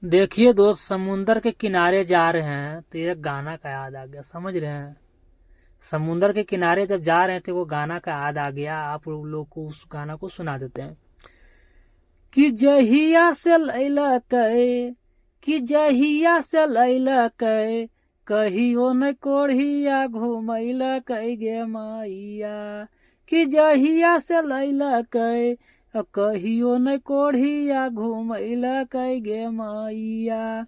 देखिए दोस्त, समुंदर के किनारे जा रहे हैं तो एक गाना का याद आ गया, समझ रहे हैं। समुंदर के किनारे जब जा रहे थे वो गाना का याद आ गया, आप लोग को उस गाना को सुना देते हैं। कि जहिया से लैला कहे, कि जहिया से लैला कहे, कहियो न कोढ़िया घुमैला कह गे माइया। कि जहिया से लैला कहे, कहियो न कोढ़िया घुमैला कह गे माइया।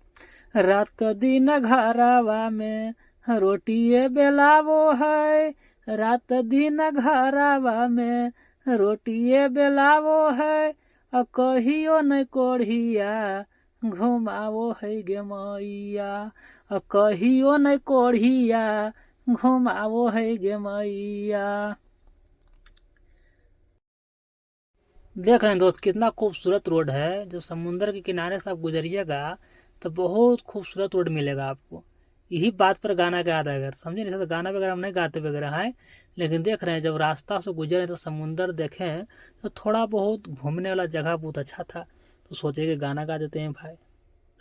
रात दिन घरवा में रोटिए बेलावो है, रात दिन घरवा में रोटिए बेलावो है, कहियो न कोढ़िया घुमावो है गे मैया। कहियो न कोढ़िया घुमावो है गे मैया। देख रहे हैं दोस्त, कितना खूबसूरत रोड है। जो समुंदर के किनारे से आप गुजरिएगा तो बहुत खूबसूरत रोड मिलेगा आपको। यही बात पर गाना का याद आएगा, समझे नहीं। तो गाना वगैरह हम नहीं गाते वगैरह हैं, लेकिन देख रहे हैं जब रास्ता से गुजरे तो समुंदर देखें तो थोड़ा बहुत घूमने वाला जगह बहुत अच्छा था, तो सोचे कि गाना गा देते हैं भाई,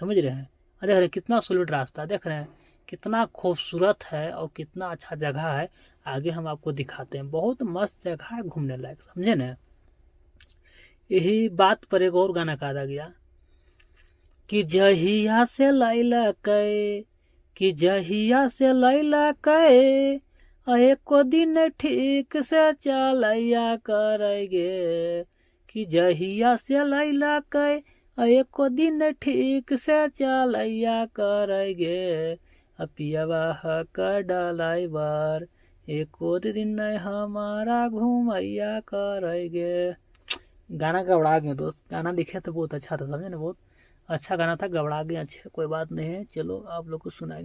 समझ रहे हैं। और देख रहे हैं कितना सोलिड रास्ता, देख रहे हैं कितना खूबसूरत है और कितना अच्छा जगह है। आगे हम आपको दिखाते हैं, बहुत मस्त जगह है घूमने लायक, समझे ना। यही बात पर एक और गाना कहा गया कि जहिया से लैला कहे, कि जहिया से लैला कहे, एको दिन ठीक से चलैया करेगे। कि जहिया से लैला कहे, एको दिन ठीक से चलैया करेगे। पियवा का डलाइवर, एको दिन हमारा घूमैया करेगे। गाना गबड़ा गए दोस्त, गाना लिखे तो बहुत अच्छा था, समझे ना। बहुत अच्छा गाना था, गबड़ा गए अच्छे, कोई बात नहीं है। चलो आप लोग को सुनाएंगे।